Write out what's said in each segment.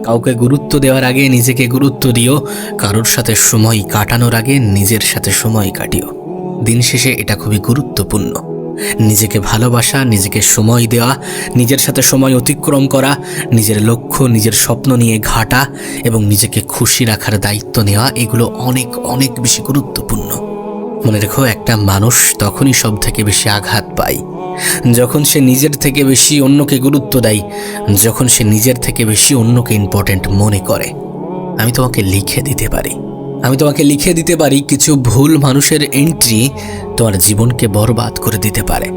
কাউকে গুরুত্ব দেওয়ার আগে নিজেকে গুরুত্ব দিও, কারোর সাথে সময় কাটানোর আগে নিজের সাথে সময় কাটিও। দিন শেষে এটা খুবই গুরুত্বপূর্ণ। নিজেকে ভালোবাসা, নিজেকে সময় দেওয়া, নিজের সাথে সময় অতিক্রম করা, নিজের লক্ষ্য নিজের স্বপ্ন নিয়ে ঘাটা এবং নিজেকে খুশি রাখার দায়িত্ব নেওয়া, এগুলো অনেক অনেক বেশি গুরুত্বপূর্ণ। মনে রেখো, একটা মানুষ তখনই সব থেকে বেশি আঘাত পায় যখন সে নিজের থেকে বেশি অন্যকে গুরুত্ব দেয়, যখন সে নিজের থেকে বেশি অন্যকে ইম্পর্ট্যান্ট মনে করে। আমি তোমাকে লিখে দিতে পারি কিছু ভুল মানুষের এন্ট্রি তোমার জীবনকে বরবাদ করে দিতে পারে।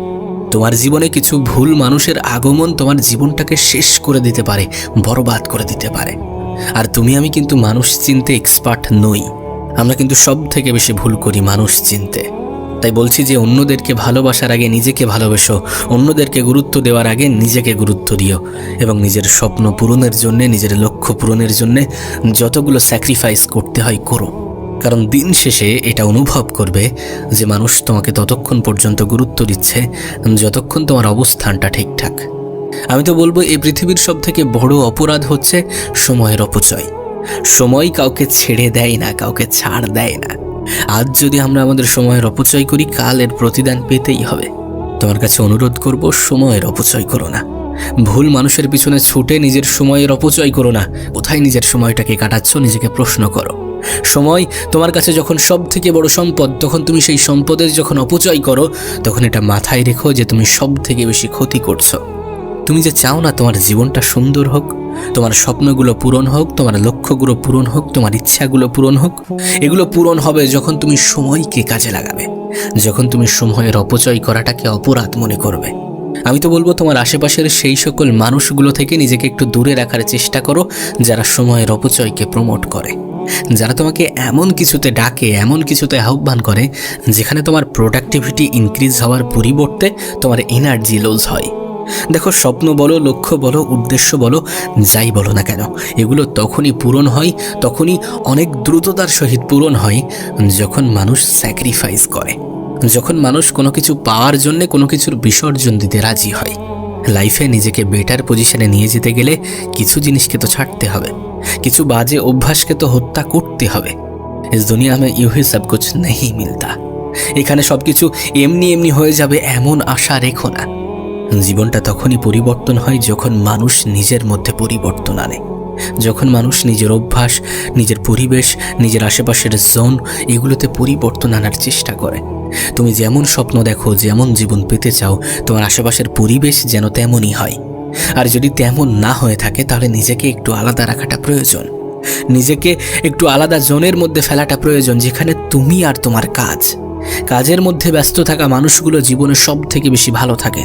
তোমার জীবনে কিছু ভুল মানুষের আগমন তোমার জীবনটাকে শেষ করে দিতে পারে, বরবাদ করে দিতে পারে। আর তুমি আমি কিন্তু মানুষ চিনতে এক্সপার্ট নই। আমরা কিন্তু সব থেকে বেশি ভুল করি মানুষ চিনতে। তাই বলছি যে অন্যদেরকে ভালোবাসার আগে নিজেকে ভালোবেসো, অন্যদেরকে গুরুত্ব দেওয়ার আগে নিজেকে গুরুত্ব দিও এবং নিজের স্বপ্ন পূরণের জন্যে, নিজের লক্ষ্য পূরণের জন্যে যতগুলো স্যাক্রিফাইস করতে হয় করো। কারণ দিন শেষে এটা অনুভব করবে যে মানুষ তোমাকে ততক্ষণ পর্যন্ত গুরুত্ব দিচ্ছে যতক্ষণ তোমার অবস্থানটা ঠিকঠাক। আমি তো বলবো এই পৃথিবীর সব থেকে বড় অপরাধ হচ্ছে সময়ের অপচয়। সময় কাউকে ছেড়ে দেয় না, কাউকে ছাড় দেয় না। আজ যদি আমরা আমাদের সময়ের অপচয় করি, কাল এর প্রতিদান পেতেই হবে। তোমার কাছে অনুরোধ করব, সময়ের অপচয় করো না। ভুল মানুষের পিছনে ছুটে নিজের সময়ের অপচয় করো না। কোথায় নিজের সময়টাকে কাটাচ্ছ নিজেকে প্রশ্ন করো। সময় তোমার কাছে যখন সব থেকে বড় সম্পদ, তখন তুমি সেই সম্পদের যখন অপচয় করো, তখন এটা মাথায় রেখো যে তুমি সব থেকে বেশি ক্ষতি করছো। তুমি যে চাও না তোমার জীবনটা সুন্দর হোক, তোমার স্বপ্নগুলো পূরণ হোক, তোমার লক্ষ্যগুলো পূরণ হোক, তোমার ইচ্ছাগুলো পূরণ হোক, এগুলো পূরণ হবে যখন তুমি সময়কে কাজে লাগাবে, যখন তুমি সময়ের অপচয় করাটাকে অপরাধ মনে করবে। আমি তো বলবো তোমার আশেপাশের সেই সকল মানুষগুলো থেকে নিজেকে একটু দূরে রাখার চেষ্টা করো যারা সময়ের অপচয়কে প্রমোট করে, যারা তোমাকে এমন কিছুতে ডাকে, এমন কিছুতে আহ্বান করে যেখানে তোমার প্রোডাক্টিভিটি ইনক্রিজ হওয়ার পরিবর্তে তোমার এনার্জি লস হয়। দেখো, স্বপ্ন বলো, লক্ষ্য বলো, উদ্দেশ্য বলো, যাই বলো না কেন, এগুলো তখনই পূরণ হয়, তখনই অনেক দ্রুততার সহিত পূরণ হয় যখন মানুষ স্যাক্রিফাইস করে, যখন মানুষ কোনো কিছু পাওয়ার জন্যে কোনো কিছুর বিসর্জন দিতে রাজি হয়। লাইফে নিজেকে বেটার পজিশনে নিয়ে যেতে গেলে কিছু জিনিসকে তো ছাড়তে হবে, কিছু বাজে অভ্যাসকে তো হত্যা করতে হবে। ইস দুনিয়া মে ইউ হি সব কুছ নেহি মিলতা। এখানে সব কিছু এমনি এমনি হয়ে যাবে এমন আশা রেখো না। জীবনটা তখনই পরিবর্তন হয় যখন মানুষ নিজের মধ্যে পরিবর্তন আনে, যখন মানুষ নিজের অভ্যাস, নিজের পরিবেশ, নিজের আশেপাশের জোন, এগুলোতে পরিবর্তন আনার চেষ্টা করে। তুমি যেমন স্বপ্ন দেখো, যেমন জীবন পেতে চাও, তোমার আশেপাশের পরিবেশ যেন তেমনই হয়। আর যদি তেমন না হয়ে থাকে তাহলে নিজেকে একটু আলাদা রাখাটা প্রয়োজন, নিজেকে একটু আলাদা জোনের মধ্যে ফেলাটা প্রয়োজন, যেখানে তুমি আর তোমার কাজের মধ্যে ব্যস্ত থাকা মানুষগুলো জীবনে সব থেকে বেশি ভালো থাকে,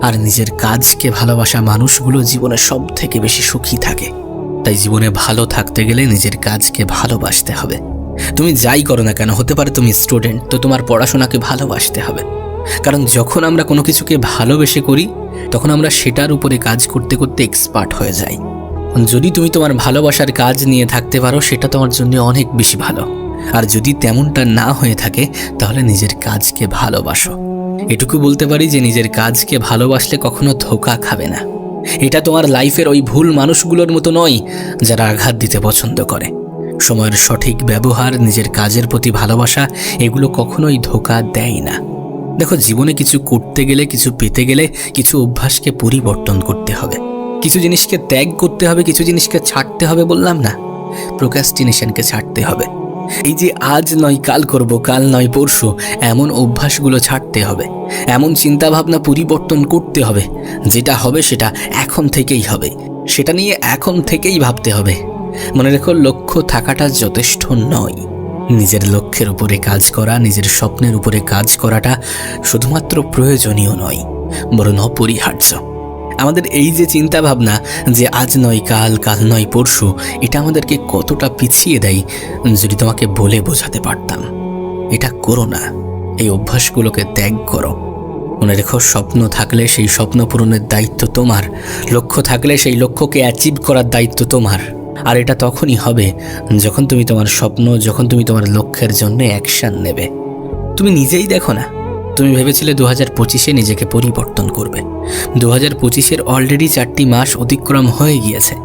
আর নিজের কাজকে ভালোবাসা মানুষগুলো জীবনে সব থেকে বেশি সুখী থাকে। তাই জীবনে ভালো থাকতে গেলে নিজের কাজকে ভালোবাসতে হবে। তুমি যাই করো না কেন, হতে পারে তুমি স্টুডেন্ট, তো তোমার পড়াশোনাকে ভালোবাসতে হবে। কারণ যখন আমরা কোনো কিছুকে ভালোবেসে করি তখন আমরা সেটার উপরে কাজ করতে করতে এক্সপার্ট হয়ে যাই। যদি তুমি তোমার ভালোবাসার কাজ নিয়ে থাকতে পারো সেটা তোমার জন্য অনেক বেশি ভালো। আর যদি তেমনটা না হয়ে থাকে তাহলে নিজের কাজকে ভালোবাসো। এটুকু বলতে পারি যে নিজের কাজকে ভালোবাসলে কখনো ধোঁকা খাবে না। এটা তোমার লাইফের ওই ভুল মানুষগুলোর মতো নয় যারা আঘাত দিতে পছন্দ করে। সময়ের সঠিক ব্যবহার, নিজের কাজের প্রতি ভালোবাসা, এগুলো কখনোই ধোঁকা দেয় না। দেখো, জীবনে কিছু করতে গেলে, কিছু পেতে গেলে কিছু অভ্যাসকে পরিবর্তন করতে হবে, কিছু জিনিসকে ত্যাগ করতে হবে, কিছু জিনিসকে ছাড়তে হবে। বললাম না, প্রোক্রাস্টিনেশনকে ছাড়তে হবে। এই যে আজ নয় কাল করব, কাল নয় পরশু, এমন অভ্যাসগুলো ছাড়তে হবে, এমন চিন্তাভাবনা পরিবর্তন করতে হবে। যেটা হবে সেটা এখন থেকেই হবে, সেটা নিয়ে এখন থেকেই ভাবতে হবে। মনে রেখো, লক্ষ্য থাকাটা যথেষ্ট নয়। নিজের লক্ষ্যের উপরে কাজ করা, নিজের স্বপ্নের উপরে কাজ করাটা শুধুমাত্র প্রয়োজনীয় নয়, বরং অপরিহার্য। আমাদের এই যে চিন্তা ভাবনা যে আজ নয় কাল, কাল নয় পরশু, এটা আমাদেরকে কতটা পিছিয়ে দেয় যদি তোমাকে বলে বোঝাতে পারতাম। এটা করো না, এই অভ্যাসগুলোকে ত্যাগ করো। মনে রেখো, স্বপ্ন থাকলে সেই স্বপ্ন পূরণের দায়িত্ব তোমার, লক্ষ্য থাকলে সেই লক্ষ্যকে অ্যাচিভ করার দায়িত্ব তোমার। আর এটা তখনই হবে যখন তুমি তোমার স্বপ্ন, যখন তুমি তোমার লক্ষ্যের জন্য অ্যাকশন নেবে। তুমি নিজেই দেখো না, তুমি ভেবেছিলে 2025-এ নিজেকে পরিবর্তন করবে। 2025-এর অলরেডি 4টি মাস অতিক্রম হয়ে গিয়েছে।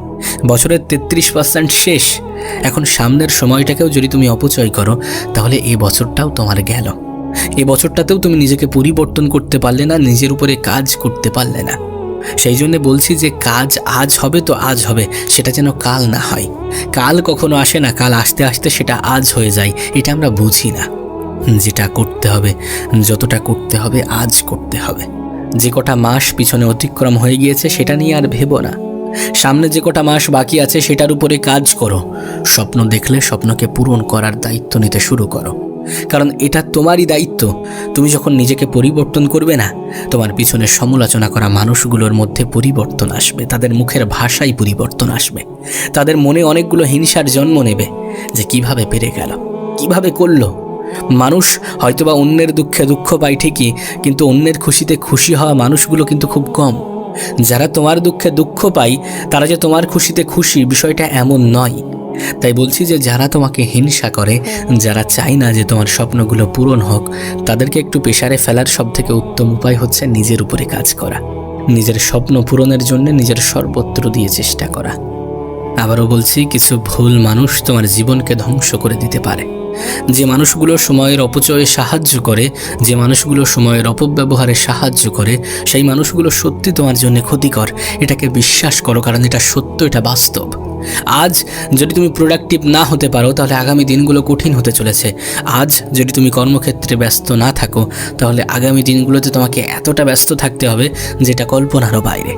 বছরের 33% শেষ। এখন সামনের সময়টাকেও যদি তুমি অপচয় করো তাহলে এই বছরটাও তোমার গেল। এই বছরটাতেও তুমি নিজেকে পরিবর্তন করতে পারলে না, নিজের উপরে কাজ করতে পারলে না। সেই জন্য বলছি যে কাজ আজ হবে তো আজ হবে, সেটা যেন কাল না হয়। কাল কখনো আসে না, কাল আসতে আসতে সেটা আজ হয়ে যায়। এটা আমরা বুঝি না। যেটা করতে হবে, যতটা করতে হবে আজ করতে হবে। যে কটা মাস পিছনে অতিক্রম হয়ে গিয়েছে সেটা নিয়ে আর ভেবো না। সামনে যে কটা মাস বাকি আছে সেটার উপরে কাজ করো। স্বপ্ন দেখলে স্বপ্নকে পূরণ করার দায়িত্ব নিতে শুরু করো, কারণ এটা তোমারই দায়িত্ব। তুমি যখন নিজেকে পরিবর্তন করবে না, তোমার পিছনে সমালোচনা করা মানুষগুলোর মধ্যে পরিবর্তন আসবে, তাদের মুখের ভাষায় পরিবর্তন আসবে, তাদের মনে অনেকগুলো হিংসার জন্ম নেবে যে কিভাবে পেরে গেল, কিভাবে করলো। মানুষ হয়তোবা অন্যের দুঃখে দুঃখ পায় ঠিকই, কিন্তু অন্যের খুশিতে খুশি হওয়া মানুষগুলো কিন্তু খুব কম। যারা তোমার দুঃখে দুঃখ পায় তারা যে তোমার খুশিতে খুশি, বিষয়টা এমন নয়। তাই বলছি যে যারা তোমাকে হিংসা করে, যারা চায় না যে তোমার স্বপ্নগুলো পূরণ হোক, তাদেরকে একটু পেশারে ফেলার সবথেকে উত্তম উপায় হচ্ছে নিজের উপরে কাজ করা, নিজের স্বপ্ন পূরণের জন্য নিজের সর্বত্র দিয়ে চেষ্টা করা। আবারও বলছি, কিছু ভুল মানুষ তোমার জীবনকে ধ্বংস করে দিতে পারে। যে মানুষগুলো সময়ের অপচয়ে সাহায্য করে, যে মানুষগুলো সময়ের অপব্যবহারে সাহায্য করে, সেই মানুষগুলো সত্যি তোমার জন্য ক্ষতিকর। এটাকে বিশ্বাস করো, কারণ এটা সত্য, এটা বাস্তব। আজ যদি তুমি প্রোডাক্টিভ না হতে পারো তাহলে আগামী দিনগুলো কঠিন হতে চলেছে। আজ যদি তুমি কর্মক্ষেত্রে ব্যস্ত না থাকো তাহলে আগামী দিনগুলোতে তোমাকে এতটা ব্যস্ত থাকতে হবে যেটা কল্পনারও বাইরে।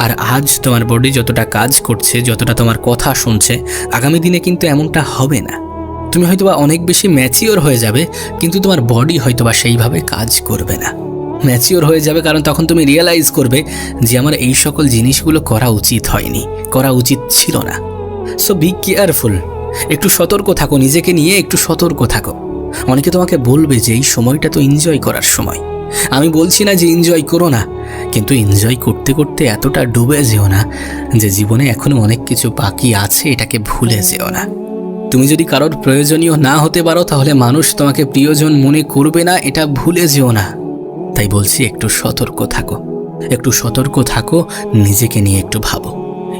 আর আজ তোমার বডি যতটা কাজ করছে, যতটা তোমার কথা শুনছে, আগামী দিনে কিন্তু এমনটা হবে না। তুমি হয়তোবা অনেক বেশি ম্যাচিওর হয়ে যাবে, কিন্তু তোমার বডি হয়তোবা সেইভাবে কাজ করবে না। ম্যাচিওর হয়ে যাবে কারণ তখন তুমি রিয়েলাইজ করবে যে আমার এই সকল জিনিসগুলো করা উচিত হয়নি, করা উচিত ছিল না। সো বি কেয়ারফুল, একটু সতর্ক থাকো, নিজেকে নিয়ে একটু সতর্ক থাকো। অনেকে তোমাকে বলবে যে এই সময়টা তো এনজয় করার সময়। আমি বলছি না যে এনজয় করো না, কিন্তু এনজয় করতে করতে এতটা ডুবে যেও না যে জীবনে এখনো অনেক কিছু বাকি আছে, এটাকে ভুলে যেও না। তুমি যদি কারোর প্রয়োজনীয় না হতে পারো তাহলে মানুষ তোমাকে প্রিয়জন মনে করবে না, এটা ভুলে যেও না। তাই বলছি একটু সতর্ক থাকো, একটু সতর্ক থাকো, নিজেকে নিয়ে একটু ভাবো।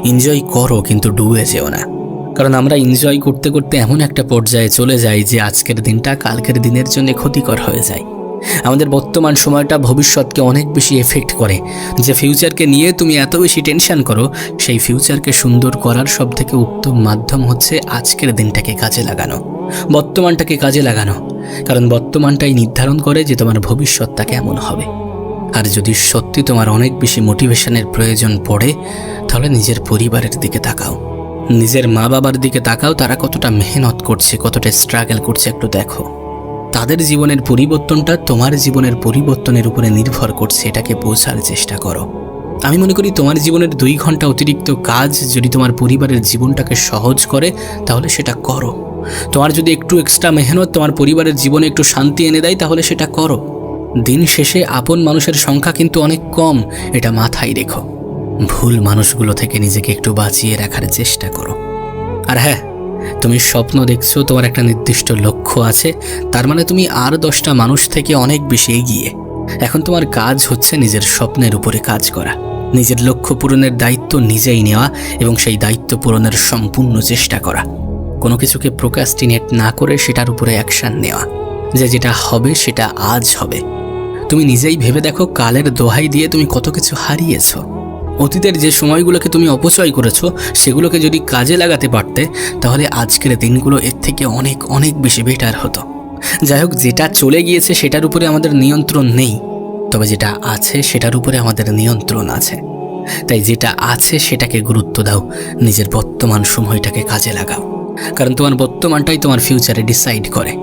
এনজয় করো কিন্তু ডুবে যেও না, কারণ আমরা এনজয় করতে করতে এমন একটা পর্যায়ে চলে যাই যে আজকের দিনটা কালকের দিনের জন্য ক্ষতিকর হয়ে যায়। আমাদের বর্তমান সময়টা ভবিষ্যৎকে অনেক বেশি এফেক্ট করে। যে ফিউচারকে নিয়ে তুমি এত বেশি টেনশন করো, সেই ফিউচারকে সুন্দর করার সবথেকে উত্তম মাধ্যম হচ্ছে আজকের দিনটাকে কাজে লাগানো, বর্তমানটাকে কাজে লাগানো। কারণ বর্তমানটাই নির্ধারণ করে যে তোমার ভবিষ্যৎটা কেমন হবে। আর যদি সত্যি তোমার অনেক বেশি মোটিভেশনের প্রয়োজন পড়ে তাহলে নিজের পরিবারের দিকে তাকাও, নিজের মা বাবার দিকে তাকাও। তারা কতটা মেহনত করছে, কতটা স্ট্রাগল করছে একটু দেখো। তাদের জীবনের পরিবর্তনটা তোমার জীবনের পরিবর্তনের উপরে নির্ভর করছে, এটাকে বোঝার চেষ্টা করো। আমি মনে করি তোমার জীবনের 2 ঘন্টা অতিরিক্ত কাজ যদি তোমার পরিবারের জীবনটাকে সহজ করে তাহলে সেটা করো। তোমার যদি একটু এক্সট্রা মেহনত তোমার পরিবারের জীবনে একটু শান্তি এনে দেয় তাহলে সেটা করো। দিন শেষে আপন মানুষের সংখ্যা কিন্তু অনেক কম, এটা মাথায় রেখো। ভুল মানুষগুলো থেকে নিজেকে একটু বাঁচিয়ে রাখার চেষ্টা করো। আর হ্যাঁ, তুমি স্বপ্ন দেখছো, তোমার একটা নির্দিষ্ট লক্ষ্য আছে, তার মানে তুমি আর 10টা মানুষ থেকে অনেক বেশি এগিয়ে। এখন তোমার কাজ হচ্ছে নিজের স্বপ্নের উপরে কাজ করা, নিজের লক্ষ্য পূরণের দায়িত্ব নিজেই নেওয়া এবং সেই দায়িত্ব পূরণের সম্পূর্ণ চেষ্টা করা। কোনো কিছুকে প্রোক্রাস্টিনেট না করে সেটার উপরে অ্যাকশন নেওয়া, যে যেটা হবে সেটা আজ হবে। তুমি নিজেই ভেবে দেখো, কালের দোহাই দিয়ে তুমি কত কিছু হারিয়েছো। অতীতের যে সময়গুলোকে তুমি অপচয় করেছো সেগুলোকে যদি কাজে লাগাতে পারতে তাহলে আজকের দিনগুলো এর থেকে অনেক অনেক বেশি বেটার হতো। যাই হোক, যেটা চলে গিয়েছে সেটার উপরে আমাদের নিয়ন্ত্রণ নেই, তবে যেটা আছে সেটার উপরে আমাদের নিয়ন্ত্রণ আছে। তাই যেটা আছে সেটাকে গুরুত্ব দাও, নিজের বর্তমান সময়টাকে কাজে লাগাও, কারণ তোমার বর্তমানটাই তোমার ফিউচারে ডিসাইড করে।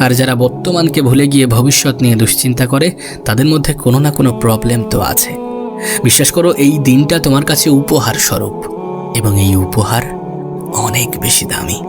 আর যারা বর্তমানকে ভুলে গিয়ে ভবিষ্যৎ নিয়ে দুশ্চিন্তা করে তাদের মধ্যে কোনো না কোনো প্রবলেম তো আছে। বিশ্বাস করো, এই দিনটা তোমার কাছে উপহার স্বরূপ এবং এই উপহার অনেক বেশি দামি।